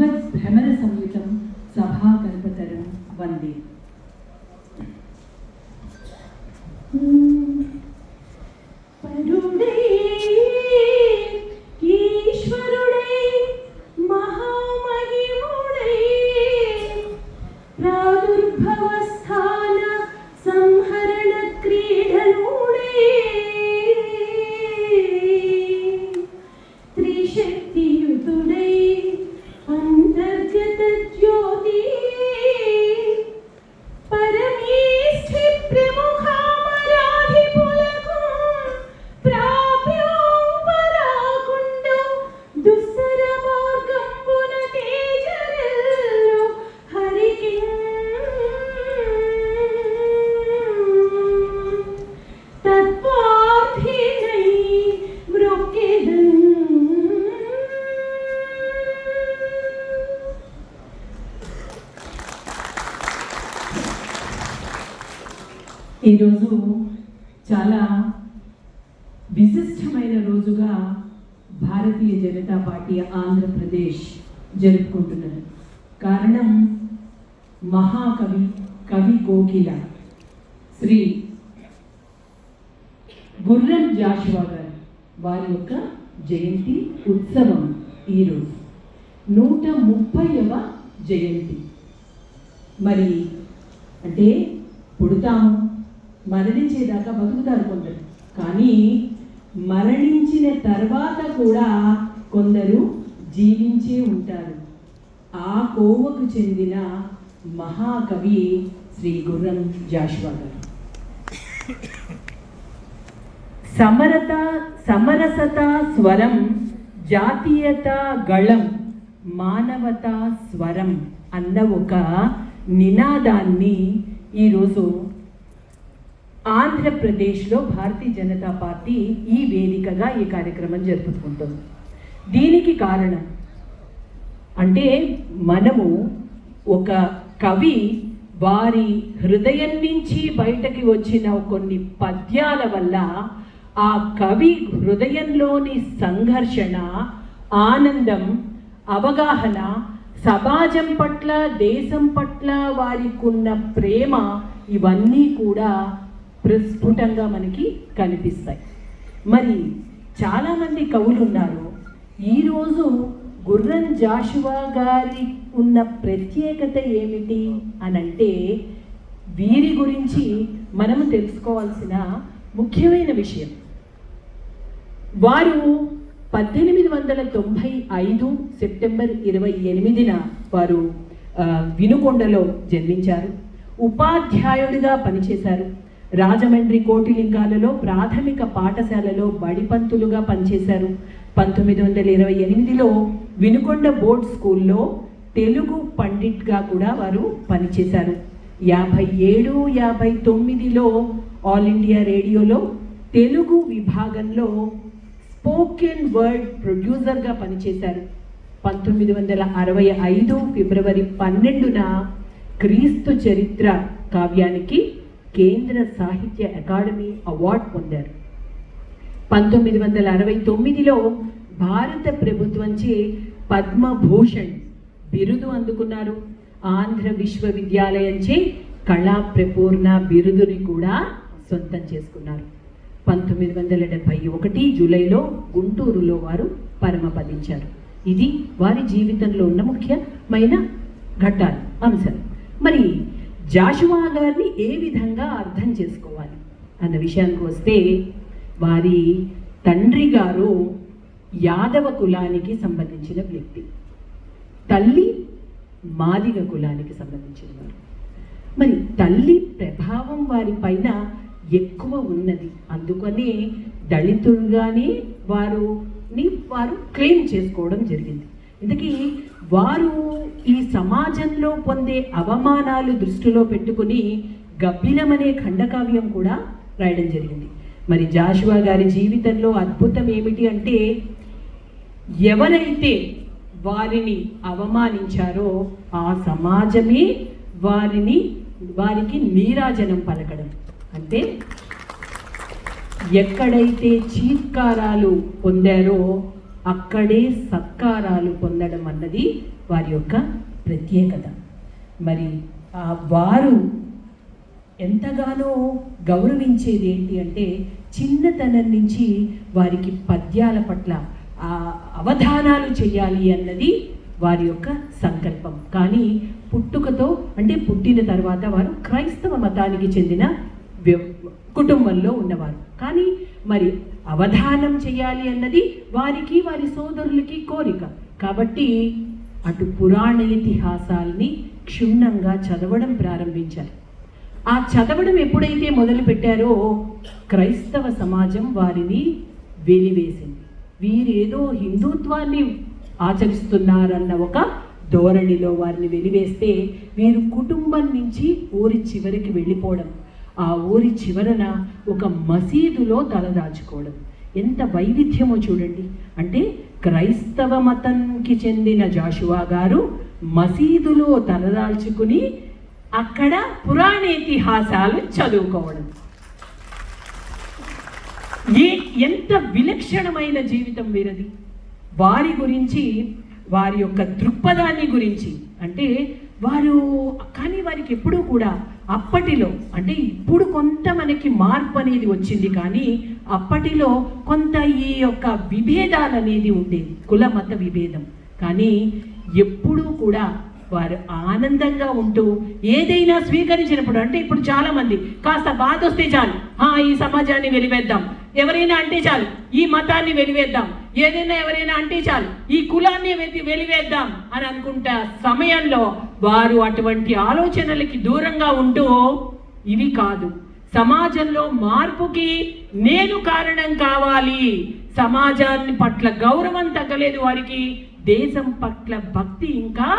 వివద్భ్రమర సంయుతం సభాకల్పతరం వందే. పరుడే ఈశ్వరుడే మహామహిముడే ప్రాదుర్భవస్థాన సంహరణ క్రీడనుడే త్రిశక్తియుతుడై అంతర్గత జ్యోతి పరమేష్ఠి ప్రముఖామరాధిపులకు ప్రాప్యోపరాకుండు దుస్సర మార్గంబున తేజరెల్లు హరికి తత్వార్థినై మ్రొక్కెదన్. ఈరోజు చాలా విశిష్టమైన రోజుగా భారతీయ జనతా పార్టీ ఆంధ్రప్రదేశ్ జరుపుకుంటున్నది. కారణం మహాకవి కవి కోకిల శ్రీ గుర్రం జాషువా గారు వారి యొక్క జయంతి ఉత్సవం ఈరోజు 130వ జయంతి. మరి అంటే పుడతాము, మరణించేదాకా బతుకుతారు కొందరు, కానీ మరణించిన తర్వాత కూడా కొందరు జీవించే ఉంటారు. ఆ కోవకు చెందిన మహాకవి శ్రీ గుర్రం జాషువా గారు. సమరసత స్వరం, జాతీయత గళం, మానవత స్వరం అన్న ఒక నినాదాన్ని ఈరోజు ఆంధ్రప్రదేశ్లో భారతీయ జనతా పార్టీ ఈ వేదికగా ఈ కార్యక్రమం జరుపుకుంటుంది. దీనికి కారణం అంటే మనము ఒక కవి వారి హృదయం నుంచి బయటకి వచ్చిన కొన్ని పద్యాల వల్ల ఆ కవి హృదయంలోని సంఘర్షణ, ఆనందం, అవగాహన, సమాజం పట్ల, దేశం పట్ల వారికున్న ప్రేమ ఇవన్నీ కూడా ప్రస్ఫుటంగా మనకి కనిపిస్తాయి. మరి చాలామంది కవులు ఉన్నారు. ఈరోజు గుర్రం జాషువా గారి ఉన్న ప్రత్యేకత ఏమిటి అనంటే వీరి గురించి మనము తెలుసుకోవాల్సిన ముఖ్యమైన విషయం. వారు 1895 సెప్టెంబర్ 28న వారు వినుకొండలో జన్మించారు. ఉపాధ్యాయుడిగా పనిచేశారు. రాజమండ్రి కోటిలింగాలలో ప్రాథమిక పాఠశాలలో బడిపంతులుగా పనిచేశారు. 1928లో వినుకొండ బోర్డ్ స్కూల్లో తెలుగు పండిట్గా కూడా వారు పనిచేశారు. 57, 59లో ఆల్ ఇండియా రేడియోలో తెలుగు విభాగంలో స్పోకెన్ వర్డ్ ప్రొడ్యూసర్గా పనిచేశారు. 1965 ఫిబ్రవరి 12న క్రీస్తు చరిత్ర కావ్యానికి కేంద్ర సాహిత్య అకాడమీ అవార్డు పొందారు. 1969లో భారత ప్రభుత్వంచే పద్మభూషణ్ బిరుదు అందుకున్నారు. ఆంధ్ర విశ్వవిద్యాలయంచే కళా ప్రపూర్ణ బిరుదుని కూడా సొంతం చేసుకున్నారు. 1971 జూలైలో గుంటూరులో వారు పరమపదించారు. ఇది వారి జీవితంలో ఉన్న ముఖ్యమైన ఘట్టాలు, అంశాలు. మరి జాషువా గారిని ఏ విధంగా అర్థం చేసుకోవాలి అన్న విషయానికి వస్తే, వారి తండ్రి గారు యాదవ కులానికి సంబంధించిన వ్యక్తి, తల్లి మాదిగ కులానికి సంబంధించిన వారు. మరి తల్లి ప్రభావం వారి పైన ఎక్కువ ఉన్నది. అందుకనే దళితులుగానే వారు క్లెయిమ్ చేసుకోవడం జరిగింది. ఇందుకే వారు ఈ సమాజంలో పొందే అవమానాలు దృష్టిలో పెట్టుకుని గబ్బిలం అనే ఖండకావ్యం కూడా రాయడం జరిగింది. మరి జాషువా గారి జీవితంలో అద్భుతం ఏమిటి అంటే, ఎవరైతే వారిని అవమానించారో ఆ సమాజమే వారికి నీరాజనం పలకడం. అంటే ఎక్కడైతే చీత్కారాలు పొందారో అక్కడే సత్కారాలు పొందడం అన్నది వారి యొక్క ప్రత్యేకత. మరి వారు ఎంతగానో గౌరవించేది ఏంటి అంటే చిన్నతనం నుంచి వారికి పద్యాల పట్ల అవధానాలు చేయాలి అన్నది వారి యొక్క సంకల్పం. కానీ పుట్టుకతో అంటే పుట్టిన తర్వాత వారు క్రైస్తవ మతానికి చెందిన కుటుంబంలో ఉన్నవారు. కానీ మరి అవధానం చేయాలి అన్నది వారికి వారి సోదరులకి కోరిక. కాబట్టి అటు పురాణ ఇతిహాసాలని క్షుణ్ణంగా చదవడం ప్రారంభించారు. ఆ చదవడం ఎప్పుడైతే మొదలు పెట్టారో క్రైస్తవ సమాజం వారిని వెలివేసింది. వీరేదో హిందుత్వాన్ని ఆచరిస్తున్నారన్న ఒక ధోరణిలో వారిని వెలివేస్తే వీరు కుటుంబం నుంచి ఊరి చివరికి వెళ్ళిపోవడం, ఆ ఊరి చివరన ఒక మసీదులో తలదాచుకోవడం. ఎంత వైవిధ్యమో చూడండి. అంటే క్రైస్తవ మతంకి చెందిన జాషువా గారు మసీదులో తలదాల్చుకుని అక్కడ పురాణ ఇతిహాసాలు చదువుకోవడం. ఎంత విలక్షణమైన జీవితం వీరది. వారి గురించి, వారి యొక్క దృక్పథాన్ని గురించి అంటే వారు, కానీ వారికి ఎప్పుడూ కూడా అప్పటిలో అంటే ఇప్పుడు కొంత మనకి మార్పు అనేది వచ్చింది, కానీ అప్పటిలో కొంత ఈ యొక్క విభేదాలు అనేది ఉండేది, కుల మత విభేదం. కానీ ఎప్పుడూ కూడా వారు ఆనందంగా ఉంటూ ఏదైనా స్వీకరించినప్పుడు, అంటే ఇప్పుడు చాలా మంది కాస్త బాధ వస్తే చాలు ఈ సమాజాన్ని వెలివేద్దాం, ఎవరైనా అంటే చాలు ఈ మతాన్ని వెలివేద్దాం, ఏదైనా ఎవరైనా అంటే చాలు ఈ కులాన్ని వెలివేద్దాం అని అనుకుంటా సమయంలో వారు అటువంటి ఆలోచనలకి దూరంగా ఉంటూ ఇవి కాదు, సమాజంలో మార్పుకి నేను కారణం కావాలి, సమాజాన్ని పట్ల గౌరవం తగ్గలేదు వారికి, దేశం పట్ల భక్తి ఇంకా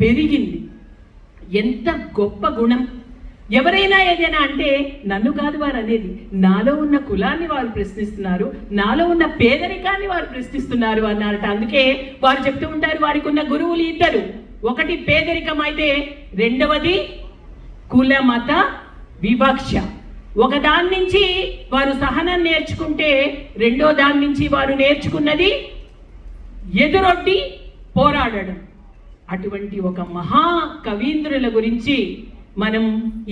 పెరిగింది. ఎంత గొప్ప గుణం. ఎవరైనా ఏదైనా అంటే నన్ను కాదు వారు అనేది, నాలో ఉన్న కులాన్ని వారు ప్రశ్నిస్తున్నారు, నాలో ఉన్న పేదరికాన్ని వారు ప్రశ్నిస్తున్నారు అన్నారట. అందుకే వారు చెప్తూ ఉంటారు వారికి ఉన్న గురువులు ఇద్దరు, ఒకటి పేదరికం అయితే రెండవది కుల మత వివక్ష. ఒక దాని నుంచి వారు సహనం నేర్చుకుంటే రెండో దాని నుంచి వారు నేర్చుకున్నది ఎదురొడ్డి పోరాడడం. అటువంటి ఒక మహా కవీంద్రుల గురించి మనం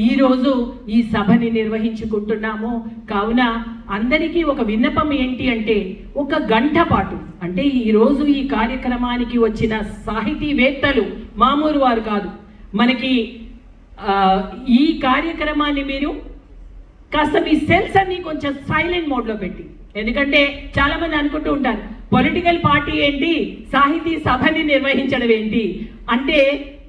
ఈరోజు ఈ సభని నిర్వహించుకుంటున్నాము. కావున అందరికీ ఒక విన్నపం ఏంటి అంటే, ఒక గంట పాటు అంటే ఈరోజు ఈ కార్యక్రమానికి వచ్చిన సాహితీవేత్తలు మామూలు వారు కాదు. మనకి ఈ కార్యక్రమాన్ని మీరు కాస్త మీ సెల్స్ అన్ని కొంచెం సైలెంట్ మోడ్లో పెట్టి, ఎందుకంటే చాలా మంది అనుకుంటూ ఉంటారు పొలిటికల్ పార్టీ ఏంటి, సాహితీ సభని నిర్వహించడం ఏంటి అంటే,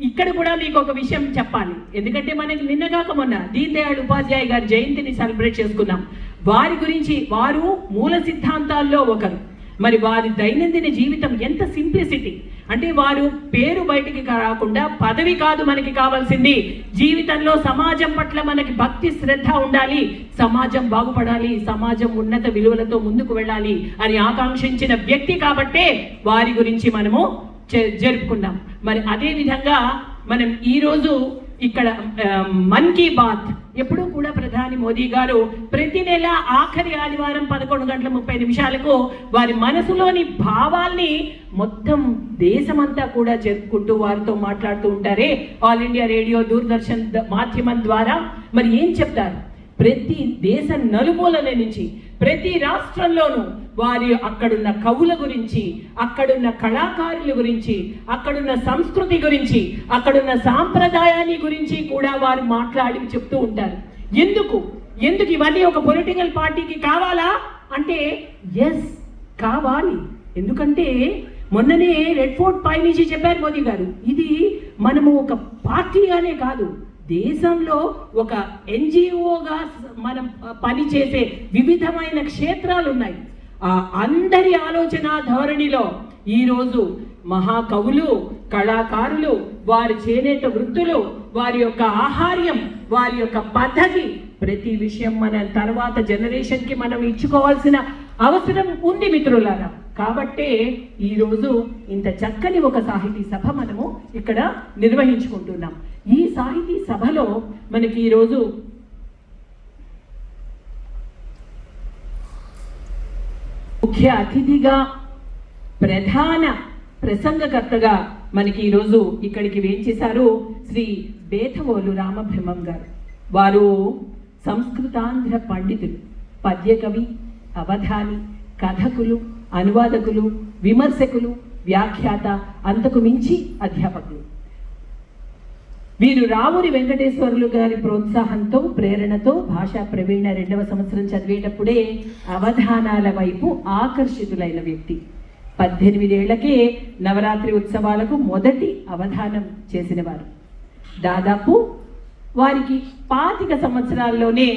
ఇక్కడ కూడా మీకు ఒక విషయం చెప్పాలి. ఎందుకంటే మనకి నిన్నగాక మొన్న దీన్ దయాళ్ ఉపాధ్యాయ గారి జయంతిని సెలబ్రేట్ చేసుకున్నాం. వారి గురించి, వారు మూల సిద్ధాంతాల్లో ఒకరు. మరి వారి దైనందిన జీవితం ఎంత సింప్లిసిటీ అంటే, వారు పేరు బయటికి రాకుండా, పదవి కాదు మనకి కావాల్సింది, జీవితంలో సమాజం పట్ల మనకి భక్తి శ్రద్ధ ఉండాలి, సమాజం బాగుపడాలి, సమాజం ఉన్నత విలువలతో ముందుకు వెళ్ళాలి అని ఆకాంక్షించిన వ్యక్తి కాబట్టే వారి గురించి మనము జరుపుకున్నాం. మరి అదే విధంగా మనం ఈరోజు ఇక్కడ మన్ కీ బాత్ ఎప్పుడూ కూడా ప్రధాని మోదీ గారు ప్రతి నెల ఆఖరి ఆదివారం 11:30 వారి మనసులోని భావాల్ని మొత్తం దేశమంతా కూడా జరుపుకుంటూ వారితో మాట్లాడుతూ ఉంటారే, ఆల్ ఇండియా రేడియో, దూరదర్శన్ మాధ్యమం ద్వారా. మరి ఏం చెప్తారు? ప్రతి దేశ నలుమూలల నుంచి, ప్రతి రాష్ట్రంలోనూ వారి అక్కడున్న కవుల గురించి, అక్కడున్న కళాకారుల గురించి, అక్కడున్న సంస్కృతి గురించి, అక్కడున్న సాంప్రదాయాన్ని గురించి కూడా వారు మాట్లాడి చెప్తూ ఉంటారు. ఎందుకు ఇవన్నీ ఒక పొలిటికల్ పార్టీకి కావాలా అంటే ఎస్ కావాలి. ఎందుకంటే మొన్ననే రెడ్ ఫోర్ట్ పై నుంచి చెప్పారు మోదీ గారు, ఇది మనము ఒక పార్టీగానే కాదు, దేశంలో ఒక ఎన్జిఓగా మనం పనిచేసే వివిధమైన క్షేత్రాలు ఉన్నాయి. ఆ అందరి ఆలోచన ధోరణిలో ఈరోజు మహాకవులు, కళాకారులు, వారి చేనేత వృత్తులు, వారి యొక్క ఆహార్యం, వారి యొక్క పద్ధతి, ప్రతి విషయం మన తర్వాత జనరేషన్కి మనం ఇచ్చుకోవాల్సిన అవసరం ఉంది మిత్రులారా. కాబట్టే ఈరోజు ఇంత చక్కని ఒక సాహితీ సభ మనము ఇక్కడ నిర్వహించుకుంటున్నాం. ఈ సాహితీ సభలో మనకి ఈరోజు ముఖ్య అతిథిగా, ప్రధాన ప్రసంగకర్తగా మనకి ఈరోజు ఇక్కడికి వేంచేశారు శ్రీ బేతవోలు రామబ్రహ్మం గారు. వారు సంస్కృతాంధ్ర పండితులు, పద్యకవి, అవధాని, కథకులు, అనువాదకులు, విమర్శకులు, వ్యాఖ్యాత, అంతకు మించి అధ్యాపకులు. వీరు రావురి వెంకటేశ్వర్లు గారి ప్రోత్సాహంతో, ప్రేరణతో భాషా ప్రవీణ 2వ సంవత్సరం చదివేటప్పుడే అవధానాల వైపు ఆకర్షితులైన వ్యక్తి. 18 ఏళ్లకే నవరాత్రి ఉత్సవాలకు మొదటి అవధానం చేసిన వారు. దాదాపు వారికి 25 సంవత్సరాల్లోనే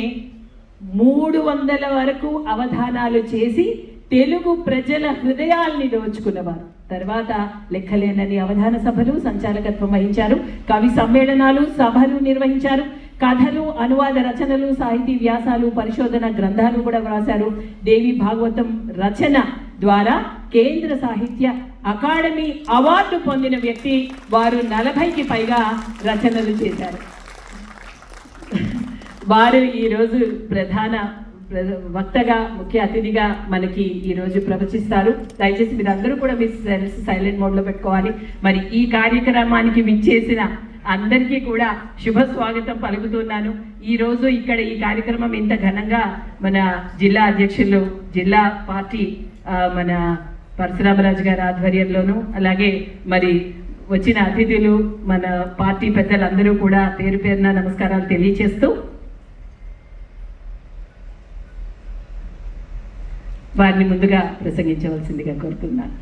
300 వరకు అవధానాలు చేసి తెలుగు ప్రజల హృదయాల్ని దోచుకున్నవారు. తర్వాత లెక్కలేనని అవధాన సభలు సంచాలకత్వం వహించారు. కవి సమ్మేళనాలు, సభలు నిర్వహించారు. కథలు, అనువాద రచనలు, సాహితీ వ్యాసాలు, పరిశోధన గ్రంథాలు కూడా వ్రాశారు. దేవి భాగవతం రచన ద్వారా కేంద్ర సాహిత్య అకాడమీ అవార్డు పొందిన వ్యక్తి. వారు 40కి పైగా రచనలు చేశారు. వారు ఈరోజు ప్రధాన వక్తగా, ముఖ్య అతిథిగా మనకి ఈరోజు ప్రవచిస్తారు. దయచేసి మీరు అందరూ కూడా మీ సెల్స్ సైలెంట్ మోడ్లో పెట్టుకోవాలి. మరి ఈ కార్యక్రమానికి విచ్చేసిన అందరికీ కూడా శుభ స్వాగతం పలుకుతున్నాను. ఈరోజు ఇక్కడ ఈ కార్యక్రమం ఇంత ఘనంగా మన జిల్లా అధ్యక్షులు, జిల్లా పార్టీ మన పరశురామరాజు గారి ఆధ్వర్యంలోనూ, అలాగే మరి వచ్చిన అతిథులు, మన పార్టీ పెద్దలందరూ కూడా పేరు పేరున నమస్కారాలు తెలియచేస్తూ వారిని ముందుగా ప్రసంగించవలసిందిగా కోరుతున్నాను.